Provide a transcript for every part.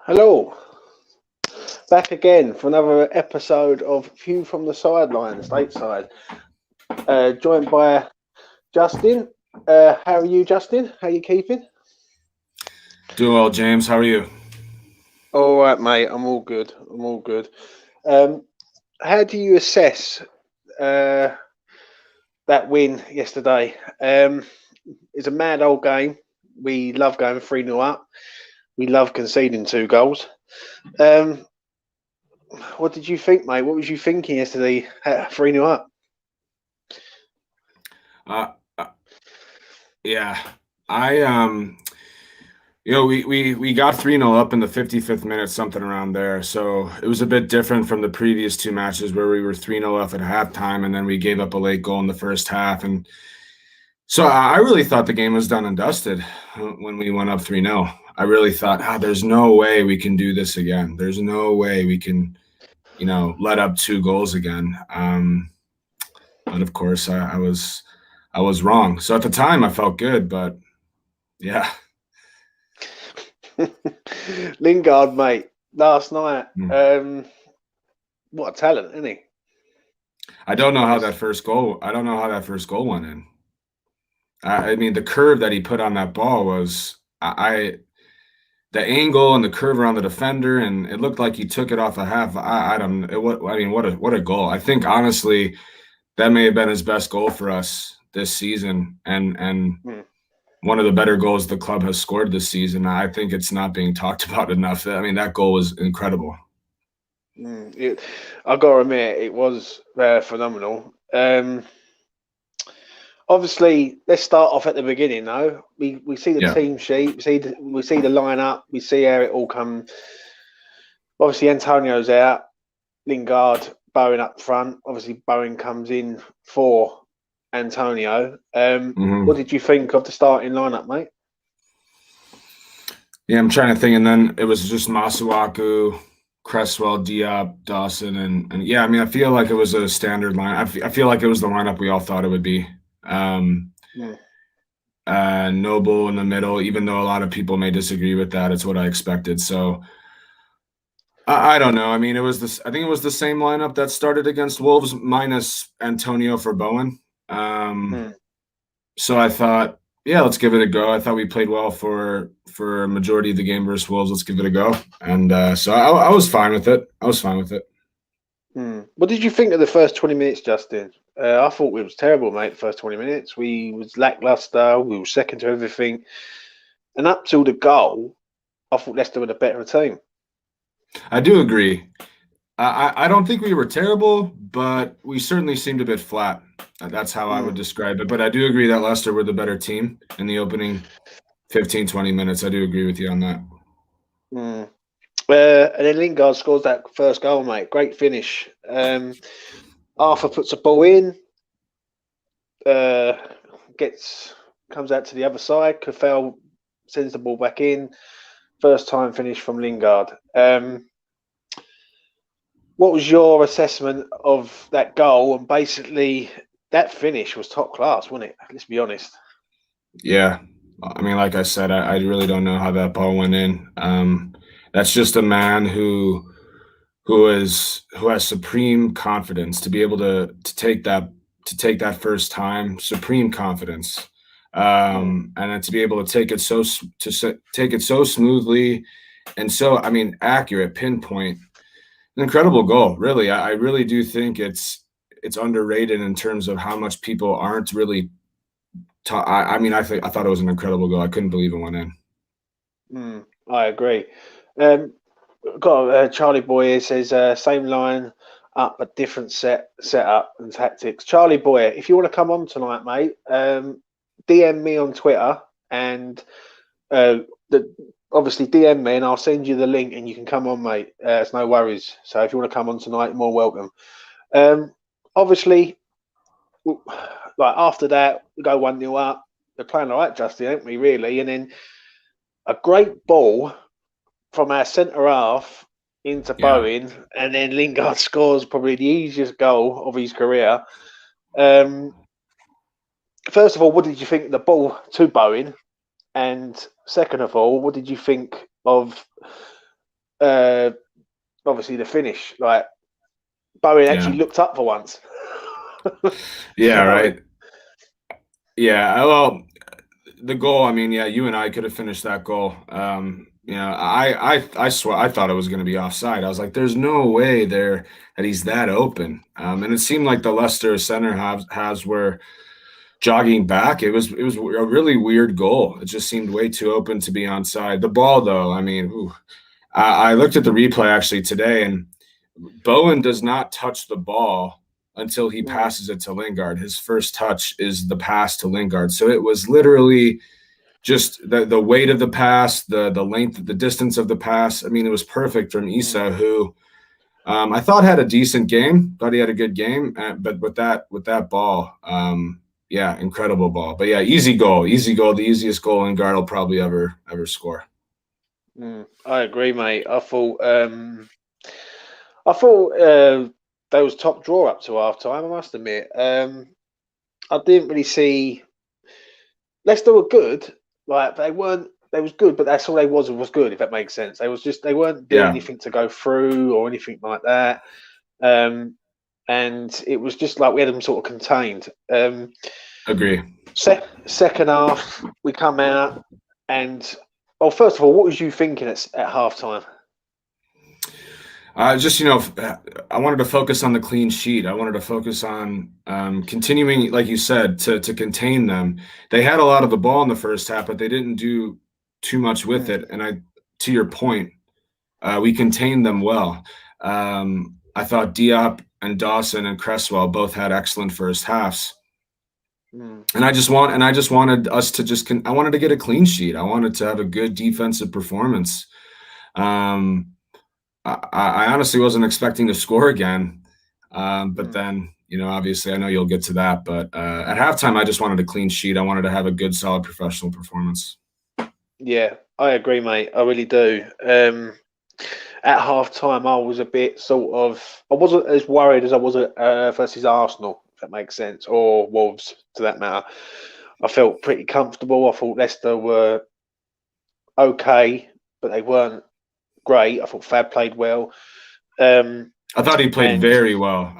Hello, back again for another episode of View from the Sidelines, Stateside. Joined by Justin. How are you, Justin? How are you keeping? Doing well, James. How are you? All right, mate. I'm all good. How do you assess that win yesterday? It's a mad old game. We love going 3-0 up. We love conceding 2 goals. What did you think, mate? What was you thinking yesterday at 3-0 up? Yeah, we got 3-0 up in the 55th minute, something around there. So it was a bit different from the previous 2 matches where we were 3-0 up at halftime, and then we gave up a late goal in the first half. And so I really thought the game was done and dusted when we went up 3-0. I really thought, there's no way we can do this again. There's no way we can, let up 2 goals again. But of course, I was wrong. So at the time, I felt good, but yeah. Lingard, mate, last night. What a talent, isn't he? I don't know how that first goal went in. I mean, the curve that he put on that ball was the angle and the curve around the defender, and it looked like he took it off a half. What a goal! I think honestly, that may have been his best goal for us this season, and one of the better goals the club has scored this season. I think it's not being talked about enough. I mean, that goal was incredible. I got to admit, it was phenomenal. Obviously, let's start off at the beginning, though. We see the team sheet, we see the lineup, we see how it all comes. Obviously, Antonio's out, Lingard, Bowen up front. Obviously, Bowen comes in for Antonio. What did you think of the starting lineup, mate? Yeah, I'm trying to think, and then it was just Masuaku, Cresswell, Diop, Dawson, and yeah, I mean, I feel like it was a standard line. I feel like it was the lineup we all thought it would be. Noble in the middle, even though a lot of people may disagree with that, it's what I expected. So I don't know. I mean, I think it was the same lineup that started against Wolves minus Antonio for Bowen. So I thought, yeah, let's give it a go. I thought we played well for a majority of the game versus Wolves. Let's give it a go. And so I was fine with it. What did you think of the first 20 minutes, Justin? I thought it was terrible, mate, the first 20 minutes. We was lacklustre. We were second to everything. And up till the goal, I thought Leicester were the better team. I do agree. I don't think we were terrible, but we certainly seemed a bit flat. That's how I would describe it. But I do agree that Leicester were the better team in the opening 15, 20 minutes. I do agree with you on that. And then Lingard scores that first goal, mate. Great finish. Arthur puts a ball in, comes out to the other side. Cresswell sends the ball back in. First time finish from Lingard. What was your assessment of that goal? And basically, that finish was top class, wasn't it? Let's be honest. Yeah. I mean, like I said, I really don't know how that ball went in. That's just a man who has supreme confidence to be able to take that first time, supreme confidence, and then to be able to take it so smoothly and so, I mean, accurate, pinpoint. An incredible goal, really. I really do think it's underrated in terms of how much people aren't really. I thought it was an incredible goal. I couldn't believe it went in. I agree. Charlie Boy here says same line up, but different setup and tactics. Charlie Boy, if you want to come on tonight, mate, DM me on Twitter and obviously DM me and I'll send you the link and you can come on, mate. It's no worries. So if you want to come on tonight, you're more welcome. Obviously, like after that, we go 1-0 up. We're playing all right, Justin, ain't we, really? And then a great ball from our centre half into Bowen, and then Lingard scores probably the easiest goal of his career. First of all, what did you think of the ball to Bowen? And second of all, what did you think of obviously the finish. Like Bowie actually looked up for once. Yeah, right. Yeah, well, the goal. I mean, yeah, you and I could have finished that goal. I swear I thought it was going to be offside. I was like, "There's no way that he's that open." And it seemed like the Leicester center halves were jogging back. It was a really weird goal. It just seemed way too open to be onside. The ball, though, I mean, I looked at the replay actually today, and Bowen does not touch the ball until he passes it to Lingard. His first touch is the pass to Lingard. So it was literally just the weight of the pass, the length, the distance of the pass. I mean, it was perfect from Issa, who I thought had a decent game. Thought he had a good game, but with that ball, incredible ball. But yeah, easy goal, the easiest goal Lingard will probably ever score. I agree, mate. I thought they was top draw up to half time. I must admit, I didn't really see Leicester were good. Like they weren't. They was good, but that's all they was good. If that makes sense, they weren't doing anything to go through or anything like that. And it was just like we had them sort of contained. Agree. Second half, we come out and first of all, what was you thinking at half time? I wanted to focus on the clean sheet. I wanted to focus on continuing, like you said, to contain them. They had a lot of the ball in the first half, but they didn't do too much with it. And to your point, we contained them well. I thought Diop and Dawson and Cresswell both had excellent first halves. And I just wanted us to I wanted to get a clean sheet. I wanted to have a good defensive performance. I honestly wasn't expecting to score again. But then, obviously I know you'll get to that, but at halftime, I just wanted a clean sheet. I wanted to have a good, solid professional performance. Yeah, I agree, mate. I really do. At halftime, I was a bit I wasn't as worried as I was versus Arsenal, if that makes sense, or Wolves, to that matter. I felt pretty comfortable. I thought Leicester were okay, but they weren't great. I thought Fab played well. I thought he played very well.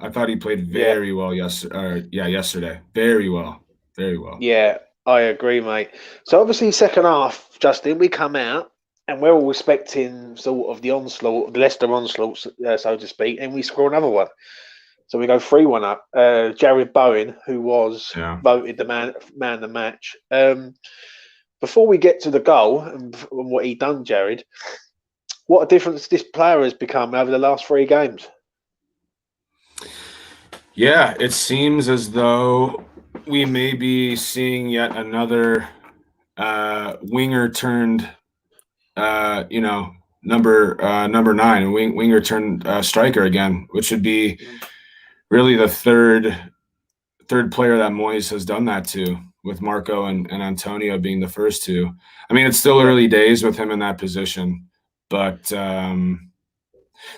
Yesterday. Very well. Very well. Yeah, I agree, mate. So obviously, second half, Justin, we come out and we're all expecting sort of the onslaught, the Leicester onslaught, so to speak, and we score another one. So we go 3-1 up. Jared Bowen, who was voted the man of the match. Before we get to the goal and what he done, Jared, what a difference this player has become over the last 3 games. Yeah, it seems as though we may be seeing yet another winger turned, number 9, and winger turned striker again, which would be really the third player that Moyes has done that to, with Marco and Antonio being the first two. I mean, it's still early days with him in that position, but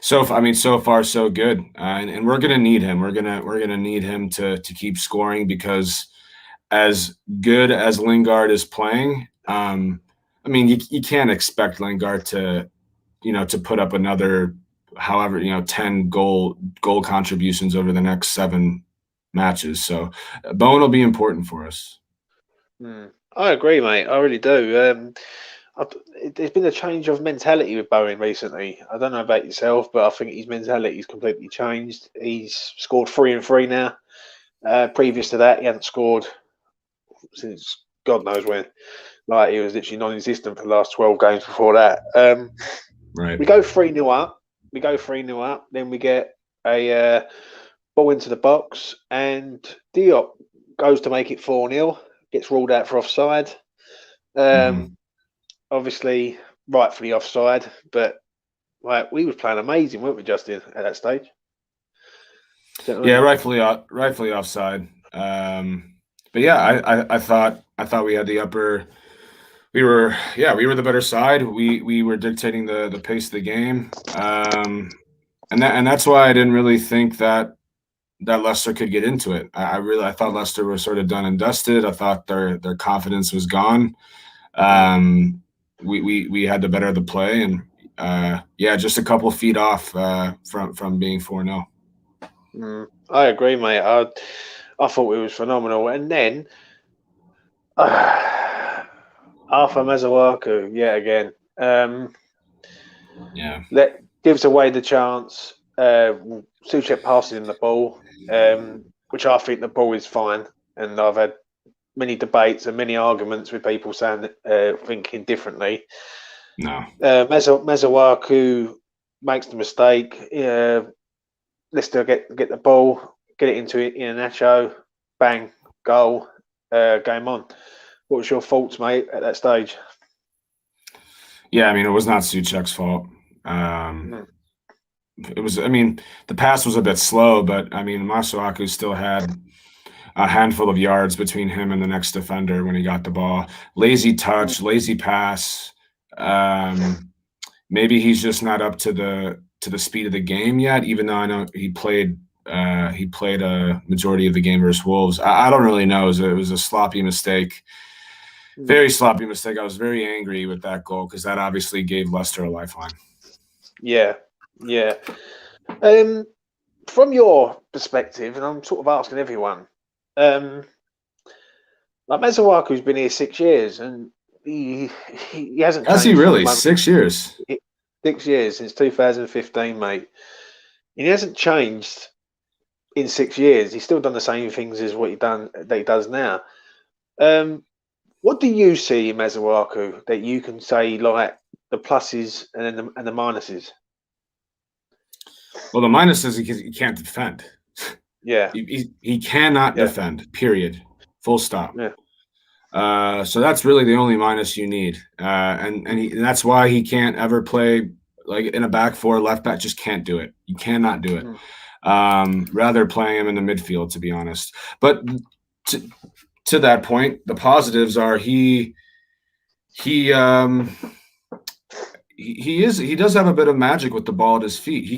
so far so good, and we're gonna need him. We're gonna need him to keep scoring, because as good as Lingard is playing, you can't expect Lingard to put up another 10 goal contributions over the next 7 matches. So Bowen will be important for us. I agree, mate. I really do. There's been a change of mentality with Bowen recently. I don't know about yourself, but I think his mentality's completely changed. He's scored 3 and 3 now. Previous to that, he hadn't scored since God knows when. Like, he was literally non-existent for the last 12 games before that. Right. We go 3-0 up. Then we get a ball into the box, and Diop goes to make it 4-0. Gets ruled out for offside. Obviously, rightfully offside, but we were playing amazing, weren't we, Justin, at that stage? Yeah, rightfully offside. But yeah, I thought we had the upper. We were the better side. We were dictating the pace of the game, and that's why I didn't really think that Leicester could get into it. I thought Leicester was sort of done and dusted. I thought their confidence was gone. We had the better of the play, and just a couple feet off from being 4-0. I agree, mate. I thought it was phenomenal. And then Arthur Mazawaku, yet again. Gives away the chance. Souček passes him the ball, which I think the ball is fine. And I've had many debates and many arguments with people saying thinking differently. No. Mazawaku makes the mistake. Leicester get the ball, get it into Iheanacho, bang, goal, game on. What was your thoughts, mate, at that stage? Yeah, I mean, it was not Souček's fault. It was. I mean, the pass was a bit slow, but I mean, Masuaku still had a handful of yards between him and the next defender when he got the ball. Lazy touch, lazy pass. Maybe he's just not up to the speed of the game yet. Even though I know he played a majority of the game versus Wolves. I don't really know. It was a sloppy mistake. Very sloppy mistake. I was very angry with that goal because that obviously gave Leicester a lifeline. Yeah. From your perspective, and I'm sort of asking everyone, like Mazawaku's been here 6 years, and he hasn't. Has he really? 6 years. 6 years since 2015, mate. And he hasn't changed in 6 years. He's still done the same things as what he does now. What do you see in Mazawaku that you can say like the pluses and the minuses? Well, the minus is he can't defend. Yeah, he cannot defend. Period. Full stop. Yeah. So that's really the only minus you need, and that's why he can't ever play like in a back four, left back. Just can't do it. You cannot do it. Rather playing him in the midfield, to be honest. But to that point, the positives are he does have a bit of magic with the ball at his feet. He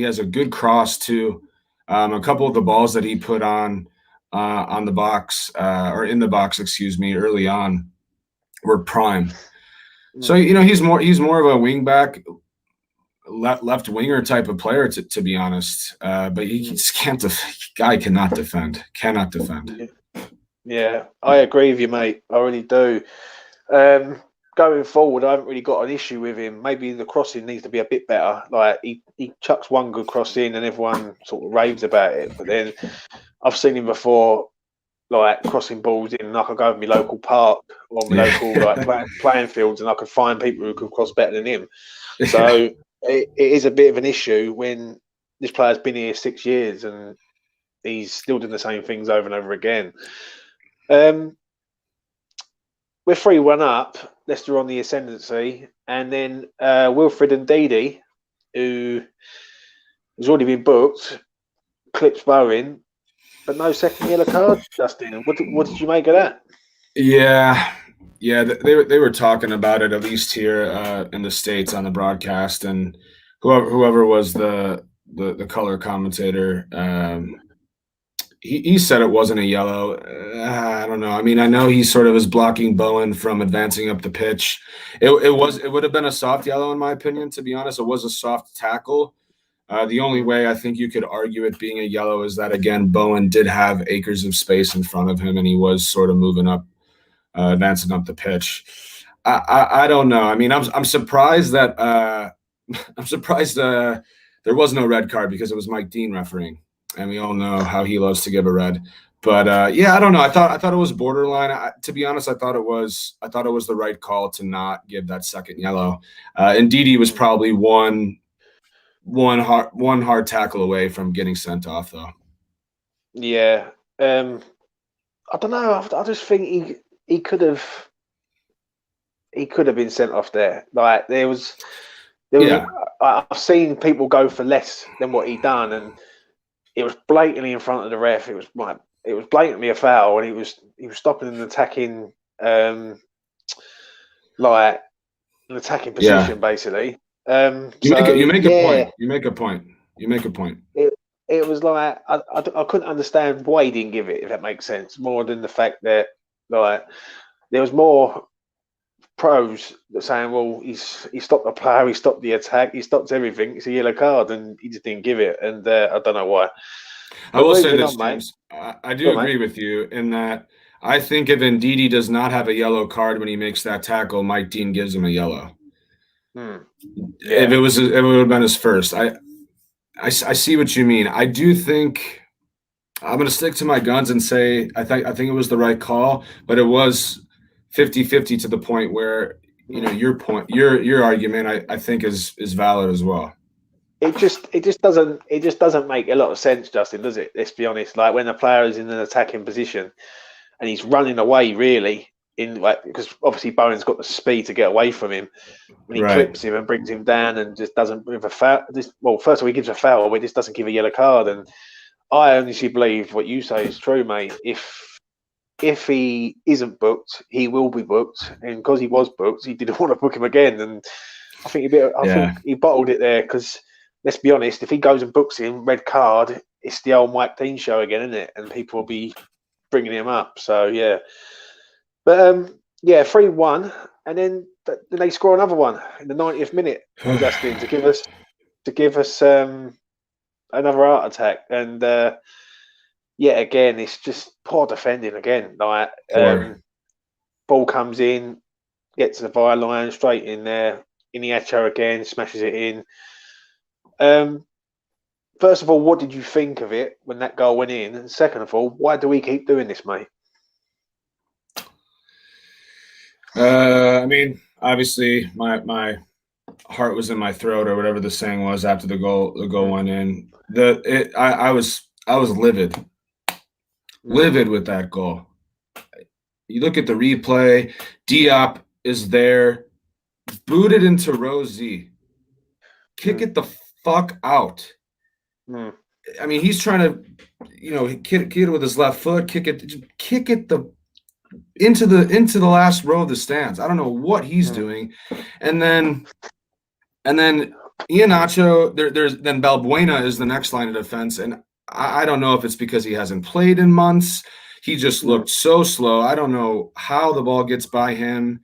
has a good cross to a couple of the balls that he put on the box or in the box, early on were prime. So he's more of a wing back, left winger type of player to be honest. But he just can't. Guy cannot defend. Cannot defend. Yeah, I agree with you, mate. I really do. Going forward, I haven't really got an issue with him. Maybe the crossing needs to be a bit better. Like he chucks one good cross in, and everyone sort of raves about it. But then I've seen him before, like crossing balls in. I could go to my local park or my local playing fields, and I could find people who could cross better than him. So it is a bit of an issue when this player's been here 6 years and he's still doing the same things over and over again. We're 3-1 up. Leicester on the ascendancy, and then Wilfred Ndidi, who has already been booked, clips Bowie, but no second yellow card. Justin, what did you make of that? Yeah, they were talking about it at least here in the States on the broadcast, and whoever was the color commentator. He said it wasn't a yellow. I don't know. I mean, I know he sort of is blocking Bowen from advancing up the pitch. It would have been a soft yellow in my opinion, to be honest. It was a soft tackle. The only way I think you could argue it being a yellow is that, again, Bowen did have acres of space in front of him and he was sort of moving up, advancing up the pitch. I don't know. I mean, I'm surprised that there was no red card because it was Mike Dean refereeing. And we all know how he loves to give a red, but I don't know. I thought it was borderline. To be honest, I thought it was the right call to not give that second yellow. Ndidi was probably one hard tackle away from getting sent off, though. Yeah, I don't know. I just think he could have been sent off there. Like there was. I've seen people go for less than what he done, and it was blatantly in front of the ref. It was blatantly a foul, and he was stopping an attacking, like an attacking position, basically. You make a point. It was like I couldn't understand why he didn't give it, if that makes sense. More than the fact that like there was more pros that saying, well, he stopped the player, he stopped the attack, he stopped everything. It's a yellow card, and he just didn't give it. And I don't know why. I will say this, James. I do agree with you in that I think if Ndidi does not have a yellow card when he makes that tackle, Mike Dean gives him a yellow. If it would have been his first. I see what you mean. I do think I'm going to stick to my guns and say I think it was the right call, but it was 50-50 to the point where your argument I think is valid as well. It just doesn't make a lot of sense, Justin, does it? Let's be honest. Like when a player is in an attacking position and he's running away, really, because obviously Bowen's got the speed to get away from him, and he clips him and brings him down and just doesn't give a foul. First of all, he gives a foul, but he just doesn't give a yellow card. And I honestly believe what you say is true, mate. If he isn't booked, he will be booked, and because he was booked, he didn't want to book him again. And I think he bottled it there because. Let's be honest, if he goes and books him, red card, it's the old Mike Dean show again, isn't it? And people will be bringing him up. So, yeah. But, 3-1. And then they score another one in the 90th minute, Justin, to give us another heart attack. And, again, it's just poor defending again. Like, ball comes in, gets to the byline, straight in there. Iniesta again, smashes it in. First of all, what did you think of it when that goal went in? And second of all, why do we keep doing this, mate? I mean, obviously, my heart was in my throat, or whatever the saying was after the goal went in. I was livid with that goal. You look at the replay. Diop is there, booted into row Z. Kick it the fuck out. I mean, he's trying to, kick it with his left foot, kick it into the last row of the stands. I don't know what he's doing. And then Iheanacho, then Balbuena is the next line of defense, and I don't know if it's because he hasn't played in months. He just looked so slow. I don't know how the ball gets by him.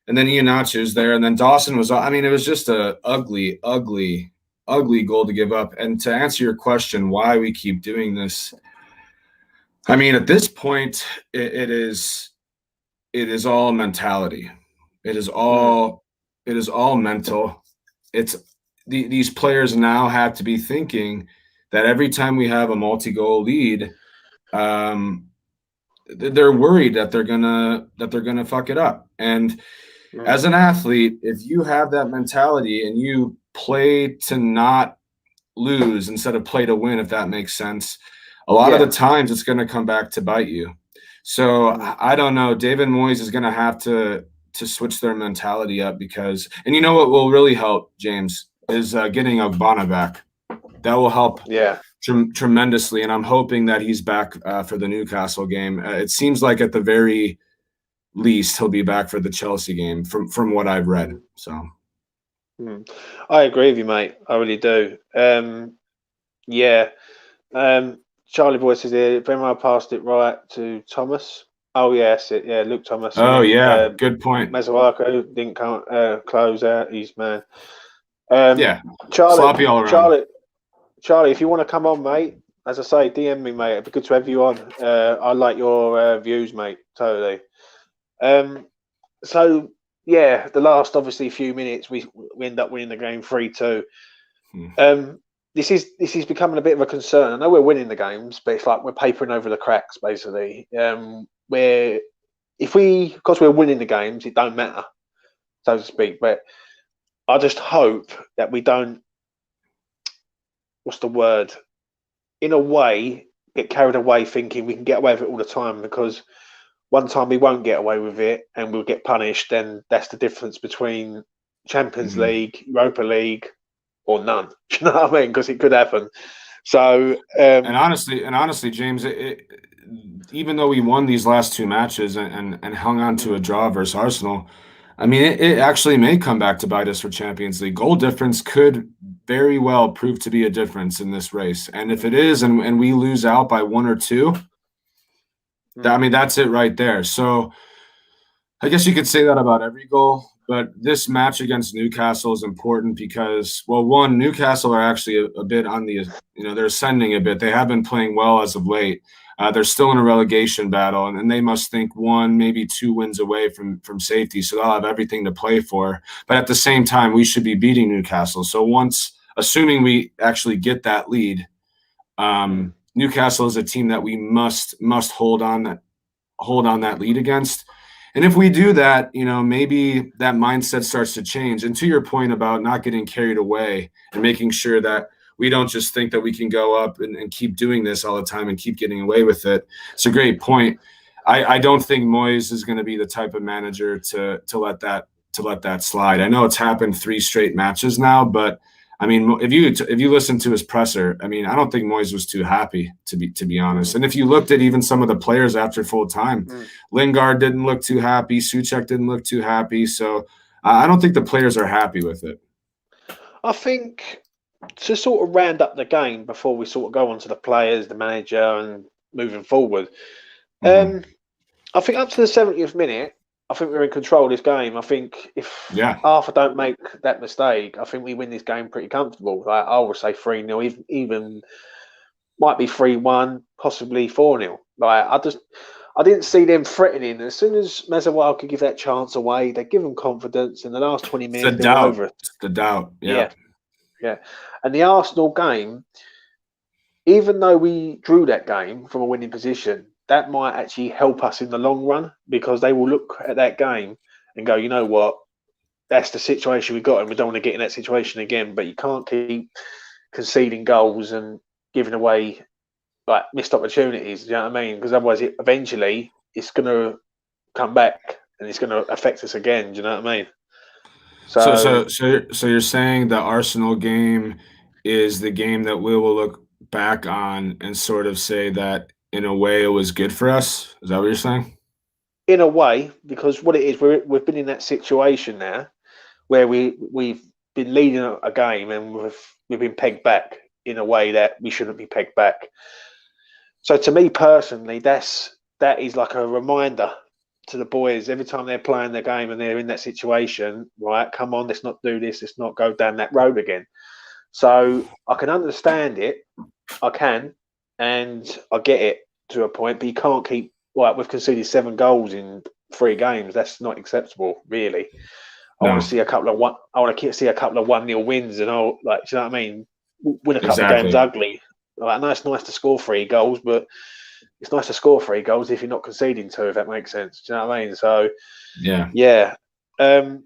And then Iheanacho's there, and then Dawson was. I mean, it was just a ugly goal to give up. And to answer your question, why we keep doing this, I mean, at this point, it is all mentality. It is all mental. It's these players now have to be thinking that every time we have a multi-goal lead, they're worried that they're gonna fuck it up. And as an athlete, if you have that mentality and you play to not lose instead of play to win, if that makes sense, a lot of the times it's going to come back to bite you. So I don't know. David Moyes is going to have to switch their mentality up because, and you know what will really help, James, is getting Ogbonna back. That will help tremendously, and I'm hoping that he's back for the Newcastle game. It seems like at the very least he'll be back for the Chelsea game from what I've read. So I agree with you, mate. I really do. Charlie Boy says here, Benoit passed it right to Thomas. Oh yes, Luke Thomas. Oh yeah, good point. Mazuako didn't close out. He's man. Sloppy all around. Charlie, if you want to come on, mate, as I say, DM me, mate. It'd be good to have you on. I like your views, mate. Totally. The last obviously few minutes we end up winning the game 3-2. This is becoming a bit of a concern. I know we're winning the games, but it's like we're papering over the cracks basically. Where because we're winning the games, it don't matter, so to speak. But I just hope that we don't. What's the word? In a way, get carried away thinking we can get away with it all the time, because one time we won't get away with it and we'll get punished, and that's the difference between Champions League, Europa League, or none. Do you know what I mean? Because it could happen. So, and honestly, James, even though we won these last two matches and hung on to a draw versus Arsenal, I mean, it actually may come back to bite us for Champions League. Goal difference could very well prove to be a difference in this race. And if it is, and we lose out by 1 or 2, I mean, that's it right there. So I guess you could say that about every goal, but this match against Newcastle is important because, well, one, Newcastle are actually a bit on the, they're ascending a bit. They have been playing well as of late. They're still in a relegation battle, and they must think 1, maybe 2 wins away from safety, so they'll have everything to play for. But at the same time, we should be beating Newcastle. So assuming we actually get that lead, Newcastle is a team that we must hold on that lead against. And if we do that, maybe that mindset starts to change. And to your point about not getting carried away and making sure that we don't just think that we can go up and keep doing this all the time and keep getting away with it. It's a great point. I don't think Moyes is going to be the type of manager to let that slide. I know it's happened 3 straight matches now, but I mean, if you listen to his presser, I mean, I don't think Moyes was too happy, to be honest. And if you looked at even some of the players after full time, Lingard didn't look too happy, Souček didn't look too happy. So I don't think the players are happy with it. I think to sort of round up the game before we sort of go on to the players, the manager, and moving forward, I think up to the 70th minute, I think we're in control of this game. I think if Arthur don't make that mistake, I think we win this game pretty comfortable. Like, I would say 3-0, even might be 3-1, possibly 4-0. Like, I didn't see them threatening. As soon as Mazawa could give that chance away, they give them confidence. In the last 20 minutes, they were over it. The doubt. Yeah. And the Arsenal game, even though we drew that game from a winning position, that might actually help us in the long run, because they will look at that game and go, you know what, that's the situation we got, and we don't want to get in that situation again. But you can't keep conceding goals and giving away like missed opportunities. You know what I mean? Because otherwise, eventually, it's going to come back and it's going to affect us again. Do you know what I mean? So you're saying the Arsenal game is the game that we will look back on and sort of say that, in a way, it was good for us? Is that what you're saying? In a way, because what it is, we've been in that situation now where we've been leading a game and we've been pegged back in a way that we shouldn't be pegged back. So to me personally, that is like a reminder to the boys every time they're playing their game and they're in that situation. Right, come on, let's not do this. Let's not go down that road again. So I can understand it. I can. And I get it to a point, but you can't keep. Like, we've conceded 7 goals in 3 games. That's not acceptable, really. I want to see a couple of 1-0 wins, and all. Like, do you know what I mean? Win a couple of games ugly. Like, I know it's nice to score 3 goals, but it's nice to score 3 goals if you're not conceding 2. If that makes sense, do you know what I mean? So, yeah. Right,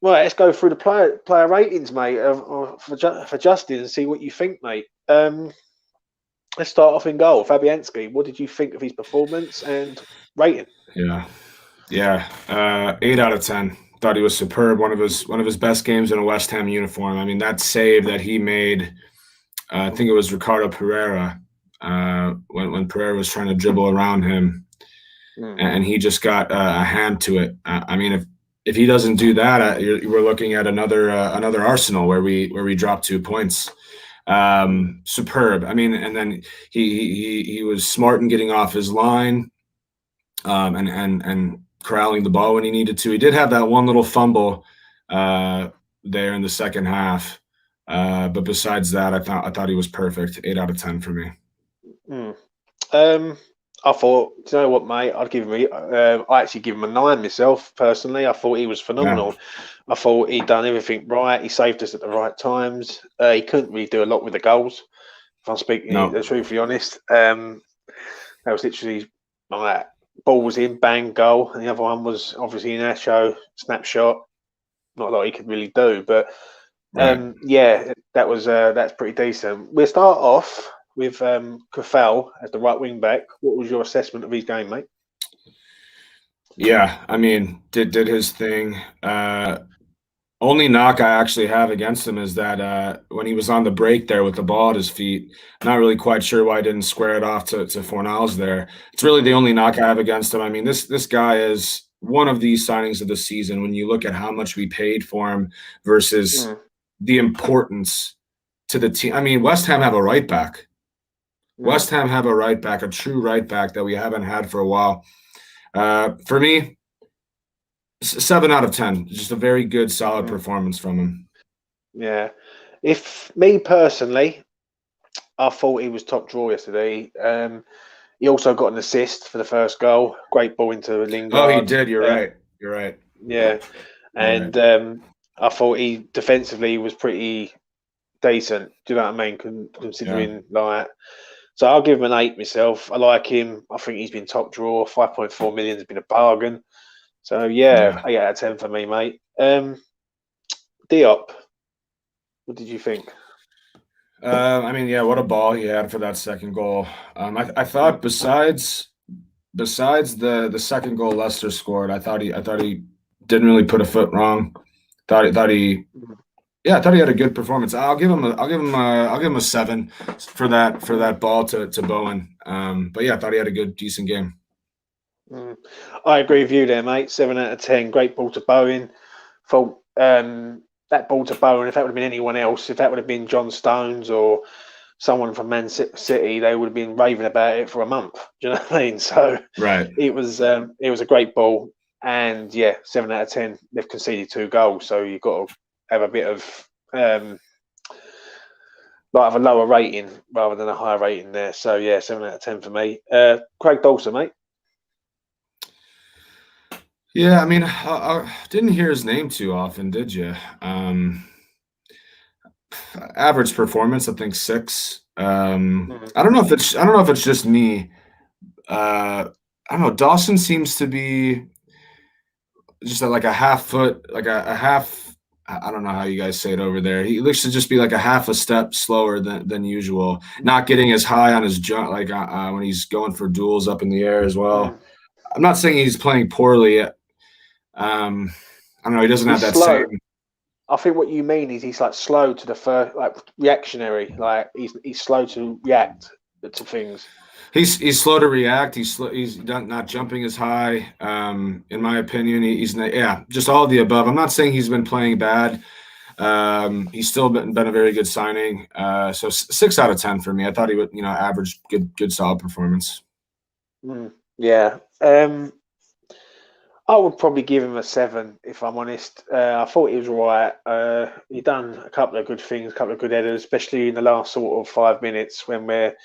let's go through the player ratings, mate, for Justin, and see what you think, mate. Let's start off in goal. Fabianski, what did you think of his performance and rating? Yeah. 8 out of 10. Thought he was superb. One of his best games in a West Ham uniform. I mean, that save that he made, I think it was Ricardo Pereira, when Pereira was trying to dribble around him, and he just got a hand to it. I mean, if he doesn't do that, we're looking at another Arsenal where we drop 2 points. Superb. I mean, and then he was smart in getting off his line, and corralling the ball when he needed to. He did have that one little fumble there in the second half, but besides that, I thought he was perfect. 8 out of 10 for me. I thought, do you know what, mate? I actually give him a 9 myself personally. I thought he was phenomenal. Yeah. I thought he'd done everything right. He saved us at the right times. He couldn't really do a lot with the goals, if I'm speaking the truthfully honest. That was literally like, ball was in, bang, goal, and the other one was obviously an Nacho snapshot. Not a lot he could really do, but that's pretty decent. We'll start off with Cresswell as the right wing back. What was your assessment of his game, mate? Yeah, I mean, did his thing. Only knock I actually have against him is that when he was on the break there with the ball at his feet, not really quite sure why I didn't square it off to Fornals there. It's really the only knock I have against him. I mean, this guy is one of these signings of the season when you look at how much we paid for him versus the importance to the team. I mean, West Ham have a right back. West Ham have a right back, a true right back that we haven't had for a while. For me, 7 out of 10. Just a very good, solid performance from him. Yeah. If me personally, I thought he was top draw yesterday. He also got an assist for the first goal. Great ball into Lingard. Oh, he did. You're right. You're right. Yeah. And I thought he defensively was pretty decent. Do you know what I mean? Considering like, so I'll give him an 8 myself. I like him. I think he's been top draw. 5.4 million has been a bargain. So yeah, 8 out of 10 for me, mate. Diop, what did you think? I mean, yeah, what a ball he had for that second goal. I thought besides the second goal Leicester scored, I thought he didn't really put a foot wrong. I thought he had a good performance. I'll give him a 7 for that ball to Bowen. But yeah, I thought he had a decent game. I agree with you there, mate. 7 out of 10. Great ball to Bowen. Thought that ball to Bowen, if that would have been anyone else, if that would have been John Stones or someone from Man City, they would have been raving about it for a month. Do you know what I mean? So right, it was a great ball, and yeah, 7 out of 10. They've conceded 2 goals, so you've got to have a bit of a lower rating rather than a higher rating there. So yeah, 7 out of 10 for me. Craig Dawson, mate. Yeah, I mean, I didn't hear his name too often, did you? Average performance, I think 6. I don't know if it's just me. I don't know. Dawson seems to be just like a half foot, like a half. I don't know how you guys say it over there. He looks to just be like a half a step slower than usual. Not getting as high on his jump, like when he's going for duels up in the air as well. I'm not saying he's playing poorly. I don't know. He doesn't have that slow. same. I think what you mean is he's like slow to the first, like reactionary. Like he's slow to react to things. He's slow to react. He's not jumping as high. In my opinion, he's just all of the above. I'm not saying he's been playing bad. He's still been a very good signing. So 6 out of 10 for me. I thought he would average good solid performance. Yeah. I would probably give him a 7 if I'm honest. I thought he was right. He done a couple of good things, a couple of good headers, especially in the last sort of 5 minutes when we're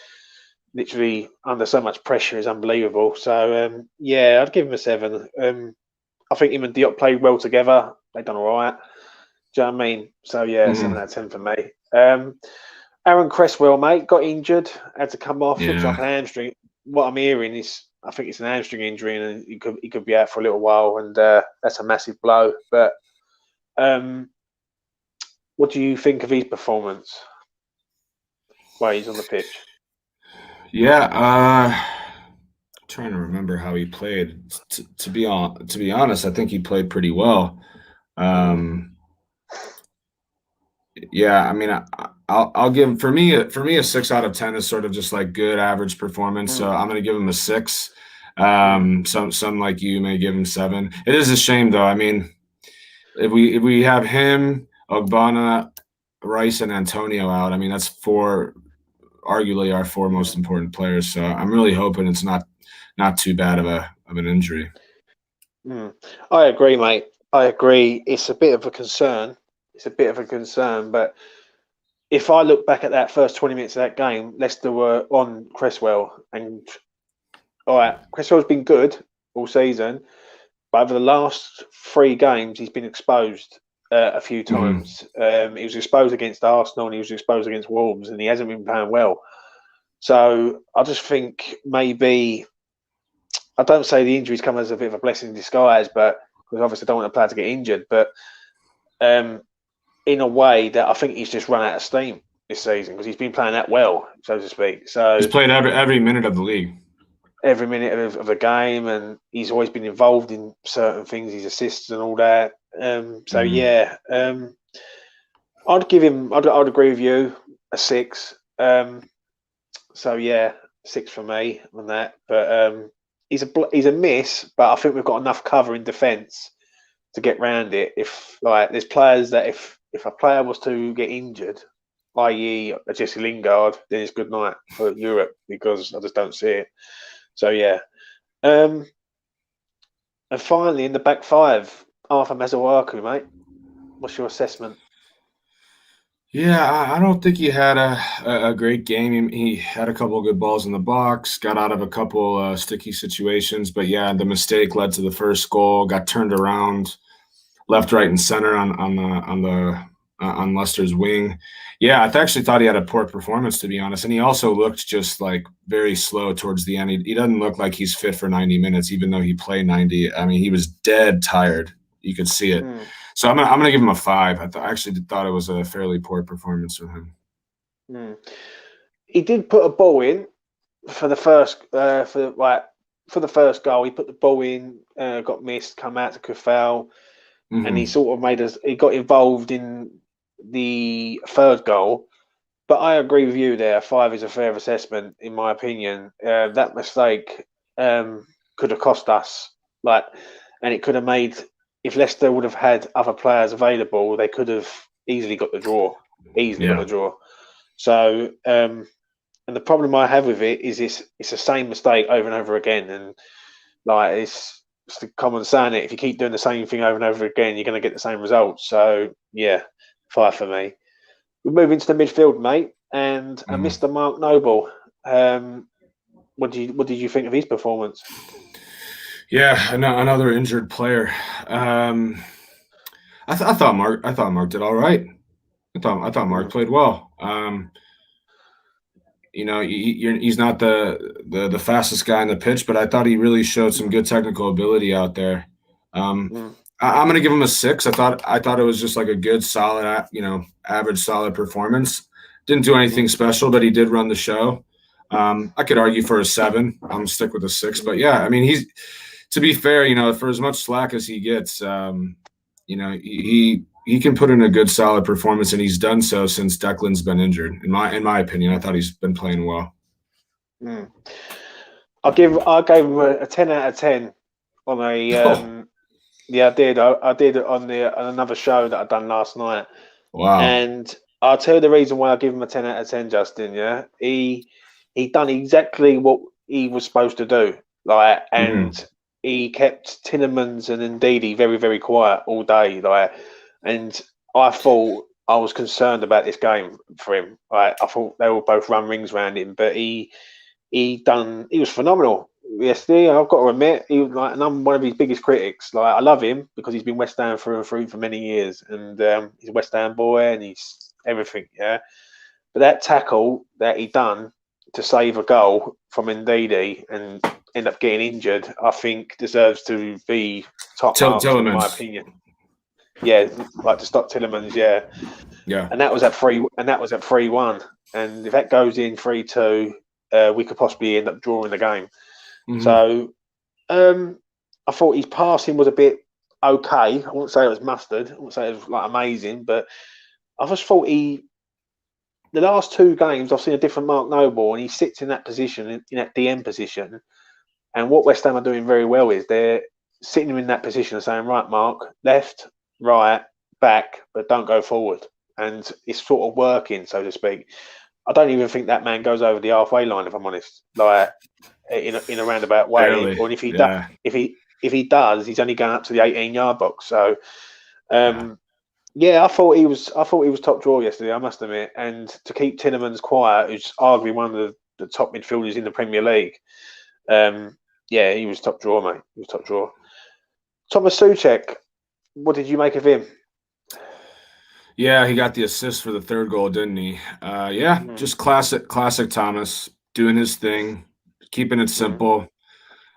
literally under so much pressure. Is unbelievable. So yeah, I'd give him a 7. I think him and Diop played well together. They done all right. Do you know what I mean? So yeah, 7 out of 10 for me. Aaron Cresswell, mate, got injured, had to come off. Looks like an hamstring. What I'm hearing is, I think it's an hamstring injury, and he could be out for a little while, and that's a massive blow. But what do you think of his performance while he's on the pitch? Yeah, I'm trying to remember how he played. To be honest, I think he played pretty well. Yeah, I mean, I'll give him, for me a 6 out of 10 is sort of just like good average performance. So I'm going to give him a 6. Some like you may give him 7. It is a shame though. I mean, if we have him, Ogbonna, Rice, and Antonio out, I mean that's arguably our 4 most important players. So I'm really hoping it's not too bad of an injury. I agree, mate. I agree. It's a bit of a concern. But if I look back at that first 20 minutes of that game, Leicester were on Cresswell, and all right, Cresswell's been good all season, but over the last 3 games, he's been exposed a few times. He was exposed against Arsenal and he was exposed against Wolves, and he hasn't been playing well. So I just think maybe, I don't say the injuries come as a bit of a blessing in disguise, but because obviously I don't want a player to get injured, but in a way that I think he's just run out of steam this season because he's been playing that well, so to speak. So he's played every minute of the league. Every minute of the game, and he's always been involved in certain things, his assists and all that. So yeah, I'd give him. I'd agree with you, a 6. So yeah, 6 for me on that. But he's a miss, but I think we've got enough cover in defence to get round it. If there's players that if a player was to get injured, i.e. Jesse Lingard, then it's good night for Europe because I just don't see it. So yeah, and finally in the back 5, Arthur Masuaku, mate. What's your assessment? Yeah, I don't think he had a great game. He had a couple of good balls in the box, got out of a couple sticky situations, but yeah, the mistake led to the first goal. Got turned around, left, right, and center on Leicester's wing. Yeah, I actually thought he had a poor performance, to be honest, and he also looked just like very slow towards the end. He doesn't look like he's fit for 90 minutes, even though he played 90. I mean, he was dead tired. You could see it. So I'm gonna give him a 5. I actually thought it was a fairly poor performance from him. He did put a ball in for the first for the first goal. He put the ball in, got missed, come out to Cresswell, and he sort of made us. He got involved in the third goal. But I agree with you there. 5 is a fair assessment, in my opinion. That mistake could have cost us, and it could have made. If Leicester would have had other players available, they could have easily got the draw. Got the draw. So, and the problem I have with it is it's the same mistake over and over again, and it's the common saying it. If you keep doing the same thing over and over again, you're going to get the same results. So, yeah, 5 for me. We move into the midfield, mate, and Mr. Mark Noble. What did you think of his performance? Yeah, another injured player. I thought Mark did all right. I thought Mark played well. He's not the fastest guy on the pitch, but I thought he really showed some good technical ability out there. I'm going to give him a 6. I thought it was just like a good, solid, average, solid performance. Didn't do anything special, but he did run the show. I could argue for a 7. I'm going to stick with a 6. But yeah, I mean, to be fair, for as much slack as he gets, he can put in a good, solid performance, and he's done so since Declan's been injured. In my opinion, I thought he's been playing well. I gave him a 10 out of 10 on a. Yeah, I did. I did it on another show that I'd done last night. Wow! And I'll tell you the reason why I give him a 10 out of 10, Justin. Yeah, he done exactly what he was supposed to do. He kept Tielemans and Ndidi very, very quiet all day. And I thought I was concerned about this game for him. I thought they will both run rings around him, but he was phenomenal yesterday. I've got to admit, and I'm one of his biggest critics. I love him because he's been West Ham through and through for many years, and he's a West Ham boy, and he's everything. Yeah, but that tackle that he done to save a goal from Ndidi and end up getting injured, I think deserves to be top marks in my opinion. Yeah, to stop Tielemans. Yeah. And that was at 3-1. And if that goes in 3-2, we could possibly end up drawing the game. So I thought his passing was a bit okay. I wouldn't say it was mustard. I wouldn't say it was amazing, but I just thought the last 2 games I've seen a different Mark Noble, and he sits in that position, in that DM position. And what West Ham are doing very well is they're sitting him in that position and saying, right, Mark, left, right, back, but don't go forward. And it's sort of working, so to speak. I don't even think that man goes over the halfway line, if I'm honest, in a roundabout way. Really? Or if he does, he's only going up to the 18-yard box. So, I thought he was top draw yesterday, I must admit. And to keep Tielemans quiet, who's arguably one of the top midfielders in the Premier League, he was top draw, mate. He was top draw. Thomas Souček, what did you make of him? Yeah, he got the assist for the 3rd goal, didn't he? Just classic Thomas, doing his thing, keeping it simple.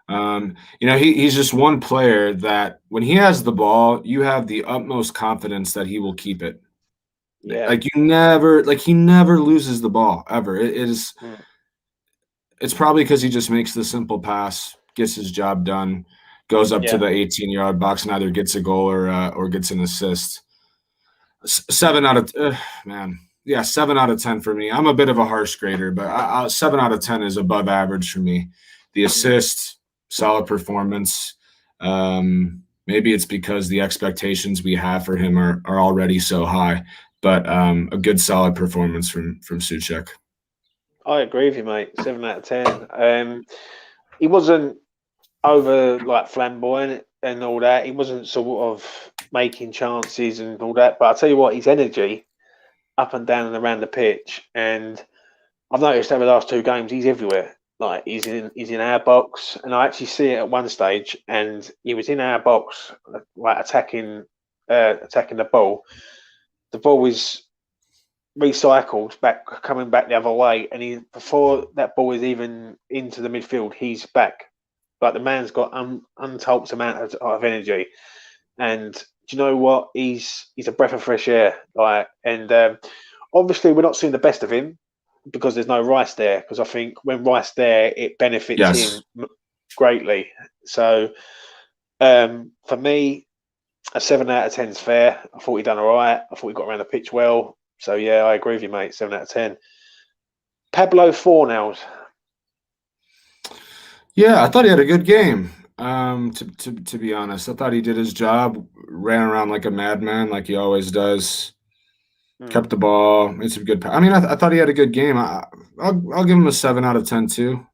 He's just one player that when he has the ball, you have the utmost confidence that he will keep it. Yeah. He never loses the ball ever. It's probably because he just makes the simple pass, gets his job done, goes up to the 18-yard box, and either gets a goal or gets an assist. 7 out of 7 out of 10 for me. I'm a bit of a harsh grader, but 7 out of 10 is above average for me. The assist, solid performance. Maybe it's because the expectations we have for him are already so high, but a good solid performance from Souček. I agree with you, mate. 7 out of 10. He wasn't over flamboyant and all that. He wasn't sort of making chances and all that. But I'll tell you what, his energy up and down and around the pitch, and I've noticed over the last 2 games, he's everywhere. Like he's in our box, and I actually see it at one stage, and he was in our box, like attacking the ball. The ball was recycled coming back the other way, and before that ball is even into the midfield, he's back. Like the man's got untold amount of energy, and do you know what? He's a breath of fresh air. Like, and obviously we're not seeing the best of him because there's no Rice there. Because I think when Rice there, it benefits him greatly. So for me, a 7 out of 10 is fair. I thought he done all right. I thought he got around the pitch well. So yeah, I agree with you, mate. 7 out of 10. Pablo Fornals. Yeah, I thought he had a good game. To be honest, I thought he did his job. Ran around like a madman, like he always does. Kept the ball. Made some good. I mean, I thought he had a good game. I'll give him a 7 out of 10 too.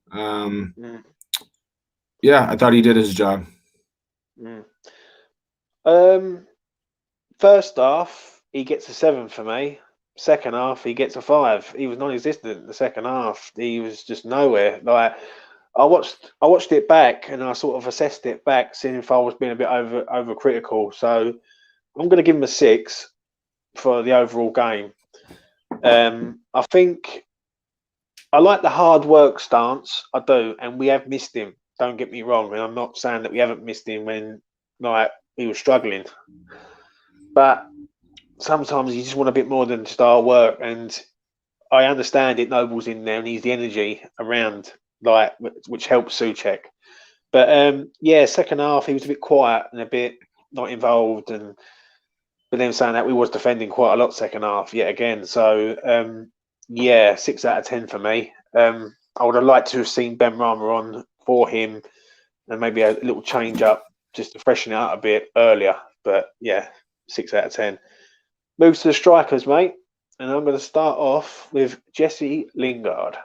Yeah, I thought he did his job. First half, he gets a 7 for me. Second half, he gets a 5. He was non-existent. The second half, he was just nowhere. Like I watched it back, and I sort of assessed it back, seeing if I was being a bit overcritical. So I'm going to give him a 6 for the overall game. I think I like the hard work stance. I do, and we have missed him. Don't get me wrong, and I'm not saying that we haven't missed him when like he was struggling, but sometimes you just want a bit more than just hard work. And I understand it. Noble's in there, and he's the energy around, like which helps Souček. But yeah, second half he was a bit quiet and a bit not involved, but then saying that we was defending quite a lot second half yet again. So yeah, 6 out of 10 for me. I would have liked to have seen Ben Rama on for him, and maybe a little change up just to freshen it out a bit earlier. But yeah, 6 out of 10. Moves to the strikers, mate, and I'm going to start off with Jesse Lingard.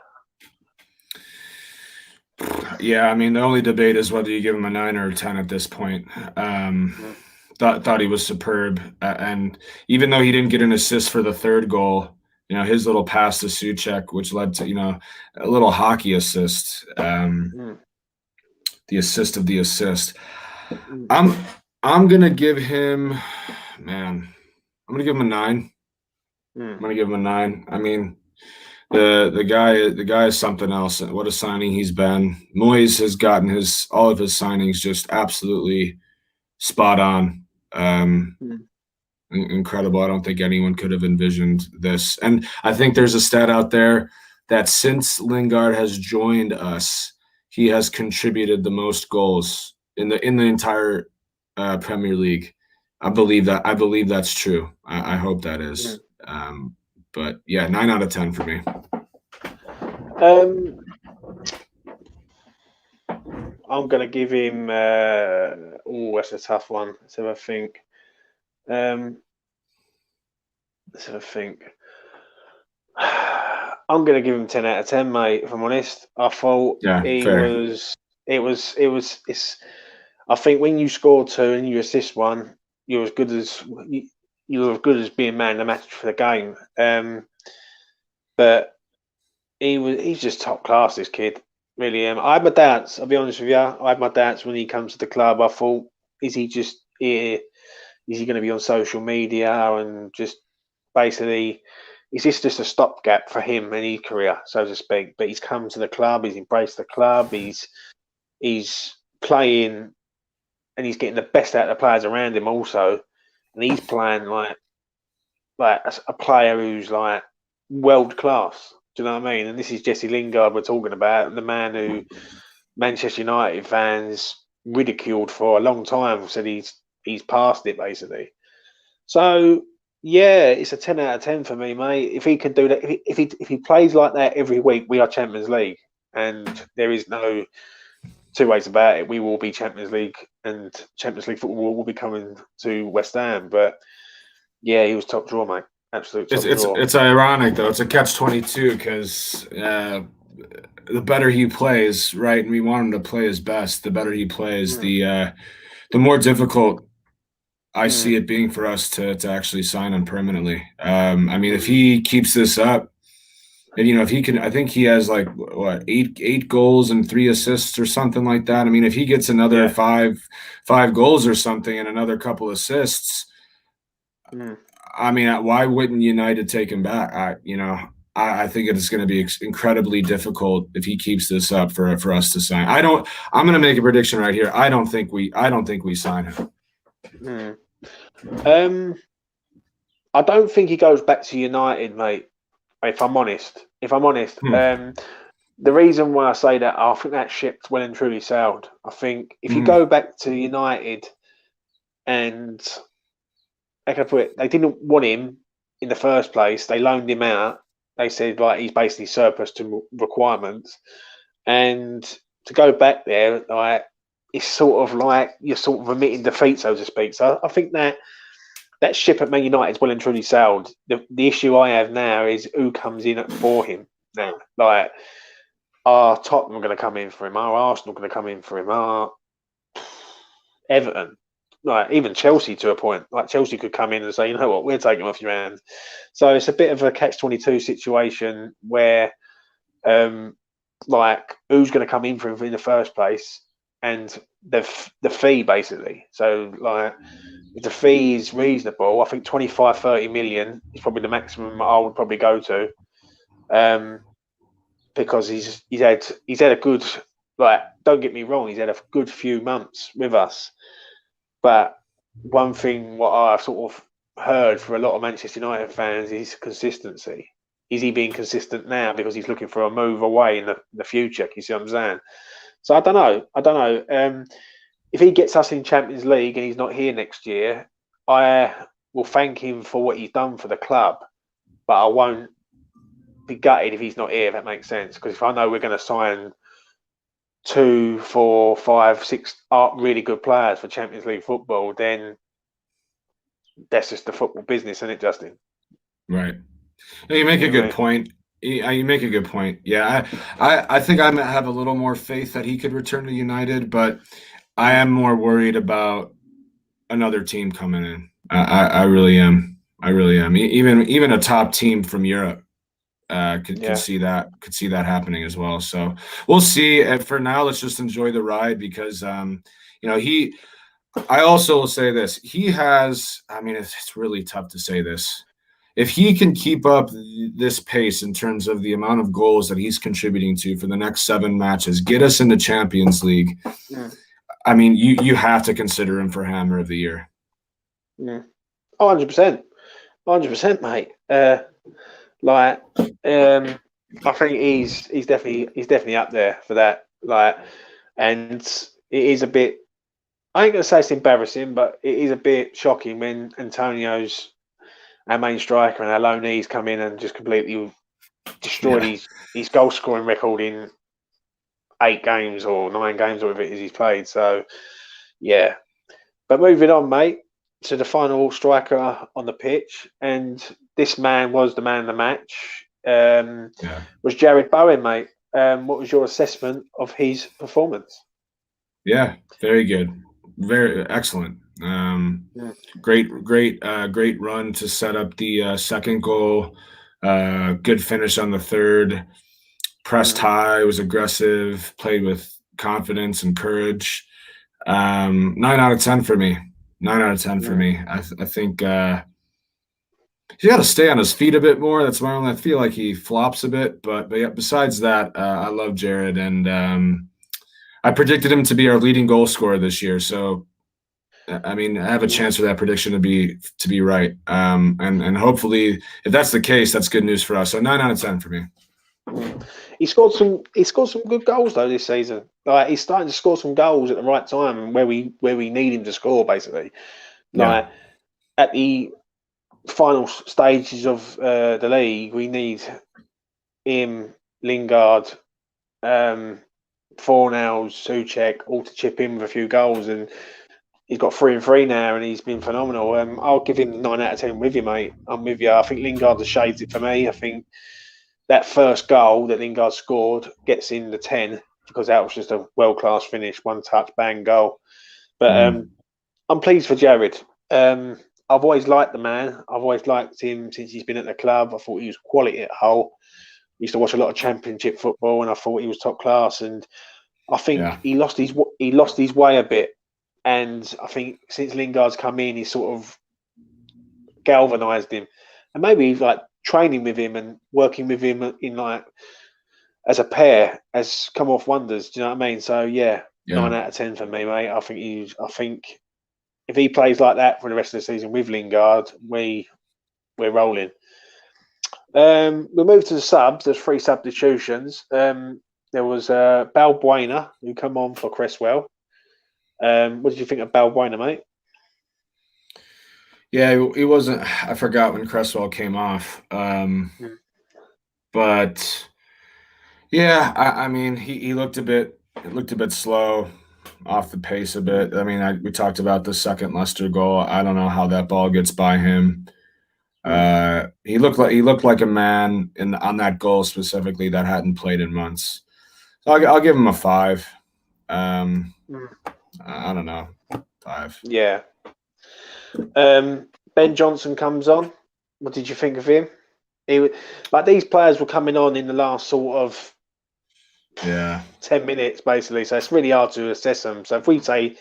Yeah, I mean, the only debate is whether you give him a 9 or a 10 at this point. Thought he was superb, and even though he didn't get an assist for the third goal, you know, his little pass to Souček, which led to, you know, a little hockey assist, the assist of the assist. I'm gonna give him, man, I'm gonna give him a 9. I'm gonna give him a 9. I mean, the guy is something else. What a signing he's been. Moyes has gotten all of his signings just absolutely spot on. Incredible. I don't think anyone could have envisioned this. And I think there's a stat out there that since Lingard has joined us, he has contributed the most goals in the entire Premier League. I believe that's true. I hope that is. But yeah, 9 out of 10 for me. I'm going to give him. That's a tough one. Let's have a think. I'm going to give him 10 out of 10, mate. If I'm honest, I thought It's. I think when you score 2 and you assist 1, you're as good as being man of the match for the game. But he's just top class, this kid. Really am. I had my doubts, I'll be honest with you. I had my doubts when he comes to the club. I thought, is he just here? Is he going to be on social media and just basically, is this just a stopgap for him and his career, so to speak? But he's come to the club, he's embraced the club, he's playing, and he's getting the best out of the players around him also. And he's playing like a player who's like world class. Do you know what I mean? And this is Jesse Lingard we're talking about, the man who Manchester United fans ridiculed for a long time, said he's past it basically. So yeah, it's a 10 out of 10 for me, mate. If he can do that, if he plays like that every week, we are Champions League, and there is no 2 ways about it. We will be Champions League, and Champions League football will be coming to West Ham. But yeah, he was top draw, mate. Absolute top draw. It's ironic though. It's a catch-22 because the better he plays, right, and we want him to play his best. The better he plays, the more difficult I see it being for us to actually sign him permanently. I mean, if he keeps this up, and if he can, I think he has like what eight goals and 3 assists or something like that. I mean, if he gets another five goals or something and another couple assists, I mean, why wouldn't United take him back? I think it's going to be incredibly difficult if he keeps this up for us to sign. I'm going to make a prediction right here. I don't think we sign him. I don't think he goes back to United, mate. If I'm honest, the reason why I say that, I think that ship's well and truly sailed. I think if you go back to United, and they didn't want him in the first place. They loaned him out. They said like he's basically surplus to requirements, and to go back there, like it's sort of like you're sort of admitting defeat, so to speak. So I think that ship at Man United is well and truly sailed. The issue I have now is who comes in for him now. Like, are Tottenham going to come in for him? Are Arsenal going to come in for him? Are Everton? Like, even Chelsea to a point. Like, Chelsea could come in and say, you know what, we're taking him off your hands. So it's a bit of a catch-22 situation where, like, who's going to come in for him in the first place? And the fee, basically. So, like, if the fee is reasonable, I think 25, 30 million is probably the maximum I would probably go to. Because he's had a good, like, don't get me wrong, he's had a good few months with us. But one thing what I've sort of heard for a lot of Manchester United fans is consistency. Is he being consistent now because he's looking for a move away in the future? Can you see what I'm saying? So I don't know. If he gets us in Champions League and he's not here next year, I will thank him for what he's done for the club, but I won't be gutted if he's not here, if that makes sense. Because if I know we're going to sign 2, 4, 5, 6 really good players for Champions League football, then that's just the football business, isn't it, Justin? Right. You make a good point. You make a good point. Yeah, I think I have a little more faith that he could return to United, but I am more worried about another team coming in. I really am. Even a top team from Europe could see that happening as well. So we'll see. And for now, let's just enjoy the ride because I also will say this. He has. I mean, it's really tough to say this. If he can keep up this pace in terms of the amount of goals that he's contributing to for the next 7 matches, get us into Champions League. Yeah. I mean, you have to consider him for Hammer of the Year. Yeah. 100%. 100%, mate. I think he's definitely up there for that. Like, and it is a bit. I ain't gonna say it's embarrassing, but it is a bit shocking when Antonio's our main striker and our loanees come in and just completely destroyed his goal scoring record in 8 games or 9 games or whatever it is he's played. So, yeah. But moving on, mate, to the final striker on the pitch, and this man was the man of the match. Was Jared Bowen, mate. What was your assessment of his performance? Yeah, very good, very excellent. Great run to set up the second goal. Good finish on the third. Pressed high, was aggressive, played with confidence and courage. 9 out of 10 for me. 9 out of 10 for me. I think he's got to stay on his feet a bit more. That's my only. I feel like he flops a bit, but yeah. Besides that, I love Jared, and I predicted him to be our leading goal scorer this year. So, I mean, I have a chance for that prediction to be right. And hopefully, if that's the case, that's good news for us. So 9 out of 10 for me. He scored some good goals though this season. Like, he's starting to score some goals at the right time where we need him to score, basically. Like at the final stages of the league, we need him, Lingard, Fornals, Souček, all to chip in with a few goals, and he's got 3 and 3 now, and he's been phenomenal. I'll give him 9 out of 10 with you, mate. I'm with you. I think Lingard has shades it for me. I think that first goal that Lingard scored gets in the 10 because that was just a world-class finish, one touch, bang, goal. But I'm pleased for Jared. I've always liked the man. I've always liked him since he's been at the club. I thought he was quality at Hull. I used to watch a lot of Championship football, and I thought he was top class. And I think he lost his way a bit. And I think since Lingard's come in, he's sort of galvanised him. And maybe like training with him and working with him in like as a pair has come off wonders. Do you know what I mean? So yeah. 9 out of 10 for me, mate. I think if he plays like that for the rest of the season with Lingard, we're rolling. We'll move to the subs. There's 3 substitutions. There was Balbuena who come on for Cresswell. What did you think of Balbuena, mate? Yeah, he wasn't. I forgot when Cresswell came off. But yeah, I mean, he looked a bit slow, off the pace a bit. I mean, we talked about the second Leicester goal. I don't know how that ball gets by him. He looked like a man on that goal specifically that hadn't played in months. So I'll give him a 5. I don't know, 5. Yeah. Ben Johnson comes on. What did you think of him? These players were coming on in the last sort of 10 minutes, basically. So it's really hard to assess them. So if we say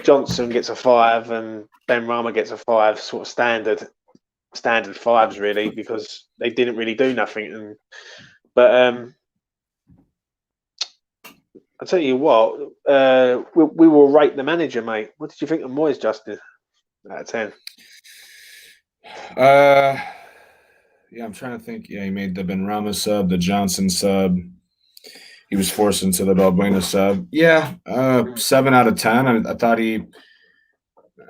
Johnson gets a 5 and Ben Rama gets a 5, sort of standard 5s really, because they didn't really do nothing. But I'll tell you what, we will rate the manager, mate. What did you think of Moyes, Justin? Out of 10. Yeah, I'm trying to think. Yeah, he made the Ben Rama sub, the Johnson sub. He was forced into the Balbuena sub. Yeah, 7 out of 10. I thought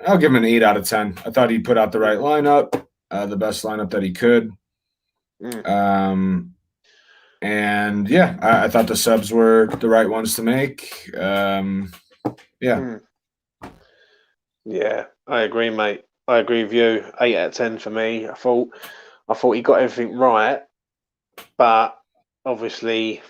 I'll give him an 8 out of 10. I thought he put out the right lineup, the best lineup that he could. And yeah, I thought the subs were the right ones to make. Yeah. Yeah, I agree, mate. I agree with you. 8 out of 10 for me. I thought he got everything right, but obviously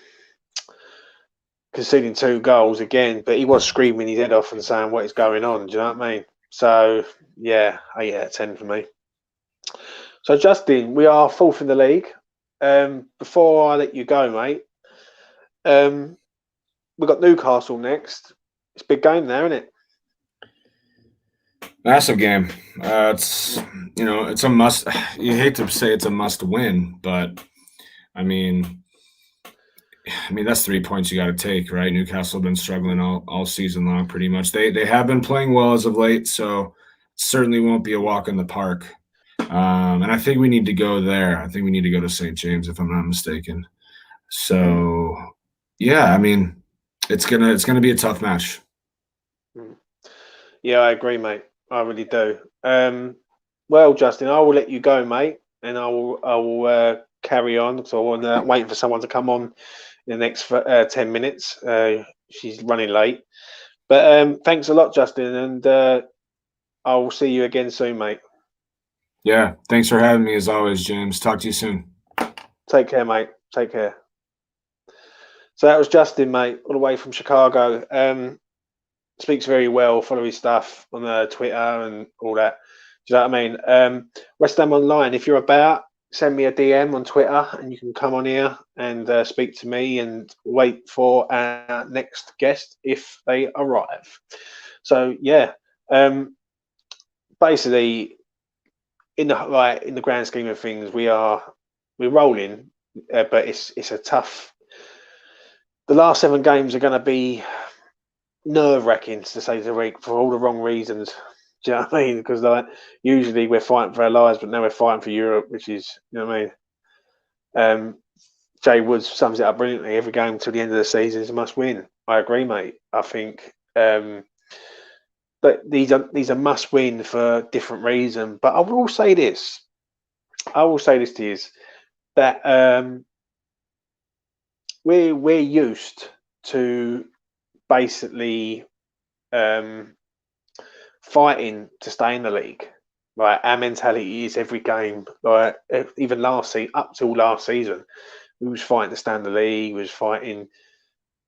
conceding 2 goals again. But he was screaming his head off and saying what is going on. Do you know what I mean? So yeah, 8 out of 10 for me. So Justin, we are 4th in the league. Before I let you go, mate, we've got Newcastle next. It's a big game there, isn't it? Massive game. It's it's a must. You hate to say it's a must win, but I mean that's 3 points you got to take, right? Newcastle have been struggling all season long, pretty much. They have been playing well as of late, so it certainly won't be a walk in the park. And I think we need to go there. I think we need to go to St. James, if I'm not mistaken. So yeah, I mean, it's gonna be a tough match. Yeah, I agree, mate. I really do. Well, Justin, I will let you go, mate, and I will carry on. So I'm waiting for someone to come on in the next 10 minutes. She's running late, but thanks a lot, Justin, and I will see you again soon, mate. Yeah, thanks for having me as always, James. Talk to you soon. Take care, mate. Take care. So that was Justin, mate, all the way from Chicago. Speaks very well. Follow his stuff on Twitter and all that. Do you know what I mean? West Ham Online. If you're about, send me a DM on Twitter, and you can come on here and speak to me and wait for our next guest if they arrive. So yeah, basically, in the grand scheme of things, we're rolling, but it's a tough. The last 7 games are going to be nerve-wracking, to say the least, for all the wrong reasons. Do you know what I mean? Because usually we're fighting for our lives, but now we're fighting for Europe, which is, you know what I mean? Jay Woods sums it up brilliantly. Every game until the end of the season is a must-win. I agree, mate. I think but these are must-win for different reasons. But I will say this. To you, that we're used to basically fighting to stay in the league. Right, our mentality is every game. Like even up till last season, we was fighting to stay in the league. We was fighting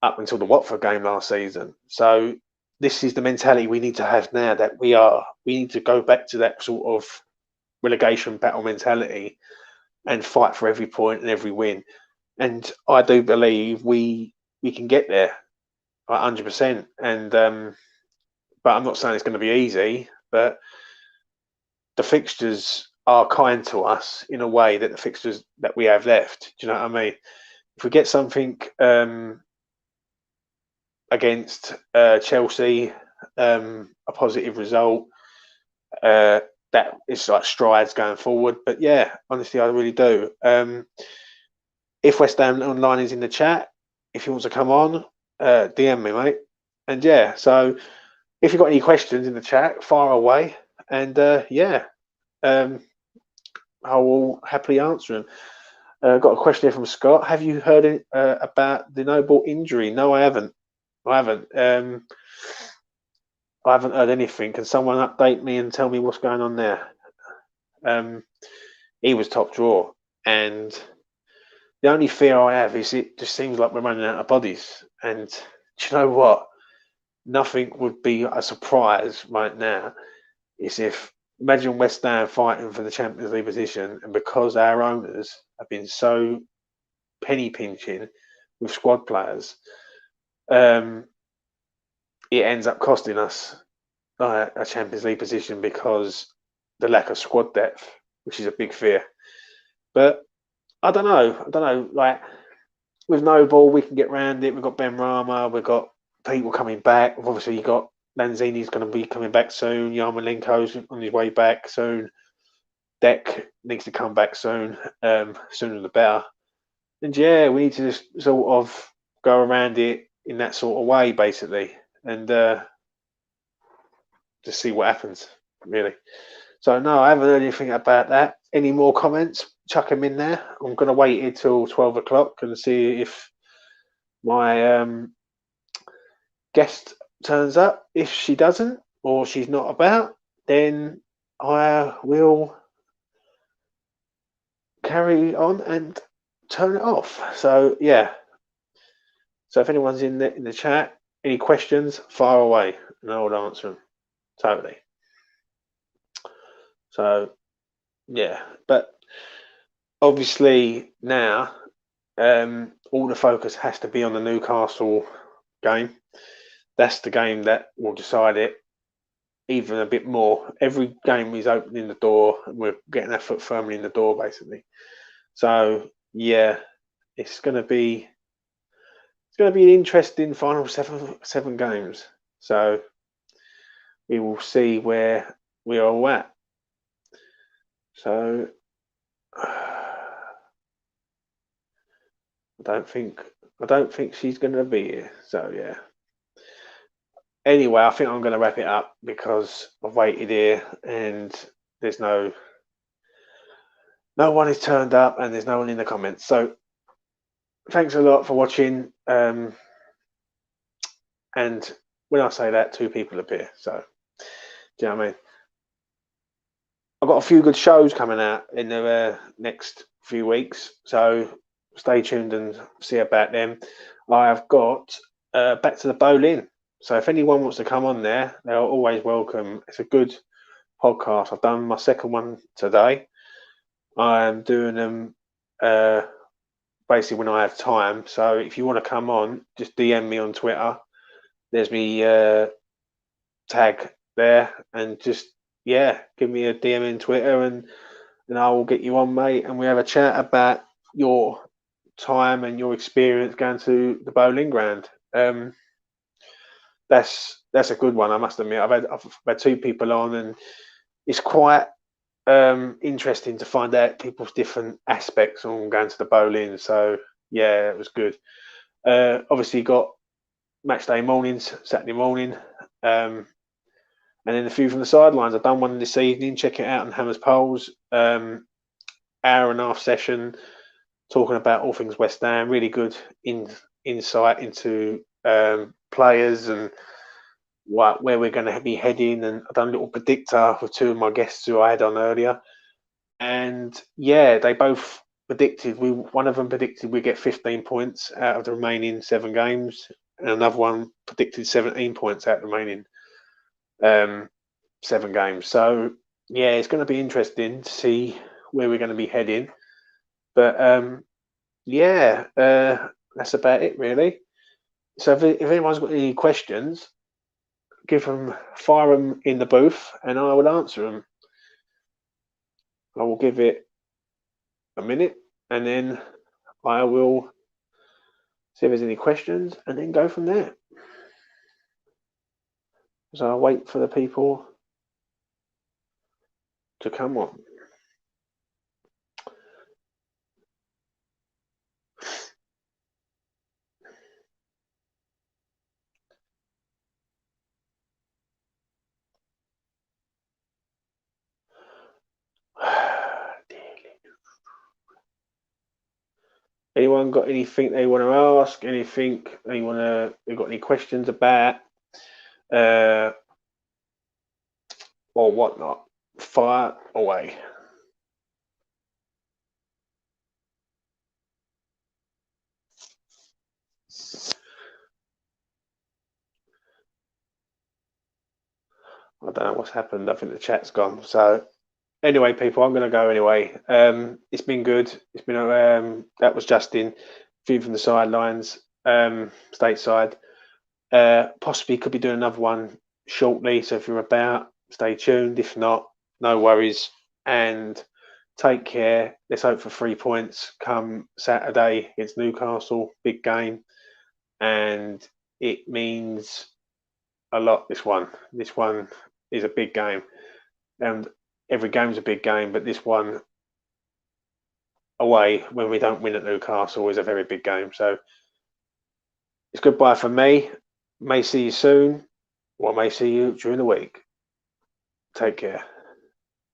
up until the Watford game last season. So this is the mentality we need to have now, that we need to go back to that sort of relegation battle mentality and fight for every point and every win. And I do believe we can get there 100%. And but I'm not saying it's going to be easy, but the fixtures are kind to us in a way that the fixtures that we have left. Do you know what I mean? If we get something against Chelsea, a positive result, that is like strides going forward. But yeah, honestly, I really do. If West Ham Online is in the chat, if you want to come on, DM me, mate. And yeah, so if you've got any questions in the chat, fire away. And I will happily answer them. Got a question here from Scott. Have you heard about the Noble injury? No, I haven't. I haven't heard anything. Can someone update me and tell me what's going on there? He was top drawer, and the only fear I have is it just seems like we're running out of bodies. And do you know what? Nothing would be a surprise right now. Is if imagine West Ham fighting for the Champions League position, and because our owners have been so penny pinching with squad players, it ends up costing us a Champions League position because the lack of squad depth, which is a big fear. But I don't know. Like with Noble, we can get round it. We've got Ben Rama. We've got people coming back. Obviously, you got Lanzini's going to be coming back soon. Yarmolenko's on his way back soon. Deck needs to come back soon. Sooner the better. And yeah, we need to just sort of go around it in that sort of way, basically, and just see what happens, really. So no, I haven't heard anything about that. Any more comments? Chuck them in there. I'm going to wait until 12 o'clock and see if my guest turns up. If she doesn't, or she's not about, then I will carry on and turn it off. So yeah. So if anyone's in the chat, any questions, fire away, and I will answer them. Totally. So yeah, but obviously now all the focus has to be on the Newcastle game. That's the game that will decide it even a bit more. Every game is opening the door, and we're getting our foot firmly in the door, basically. So yeah, it's going to be an interesting final seven games. So we will see where we are all at. So I don't think she's going to be here. So yeah. Anyway, I think I'm going to wrap it up because I've waited here and there's no one has turned up and there's no one in the comments. So thanks a lot for watching. And when I say that, 2 people appear. So do you know what I mean? I've got a few good shows coming out in the next few weeks. So stay tuned and see about them. I have got Back to the Bowling. So if anyone wants to come on there, they're always welcome. It's a good podcast. I've done my second one today. I am doing them basically when I have time. So if you want to come on, just DM me on Twitter. There's me tag there, and just give me a DM in Twitter, and I will get you on, mate, and we have a chat about your time and your experience going to the bowling ground. That's a good one, I must admit. I've had 2 people on, and it's quite interesting to find out people's different aspects on going to the bowling. So yeah, it was good. Obviously got match day mornings, Saturday morning, and then a few from the sidelines. I've done one this evening. Check it out on Hammers Poles. Hour and a half session talking about all things West Ham. Really good insight into players and where we're going to be heading. And I've done a little predictor with 2 of my guests who I had on earlier. And yeah, they both predicted. One of them predicted we get 15 points out of the remaining 7 games, and another one predicted 17 points out the remaining 7 games. So yeah, it's going to be interesting to see where we're going to be heading. But that's about it really. So if anyone's got any questions, fire them in the booth, and I will answer them. I will give it a minute, and then I will see if there's any questions, and then go from there. So I'll wait for the people to come on. Anyone got anything they want to ask? Anything they want to? They got any questions about? Or whatnot? Fire away. I don't know what's happened. I think the chat's gone. So anyway, people, I'm going to go anyway. It's been good. It's been that was Justin, view from the sidelines, stateside. Possibly could be doing another one shortly. So if you're about, stay tuned. If not, no worries. And take care. Let's hope for 3 points come Saturday against Newcastle. Big game, and it means a lot. This one is a big game, and every game's a big game, but this one away when we don't win at Newcastle is a very big game. So it's goodbye from me. May see you soon, or may see you during the week. Take care.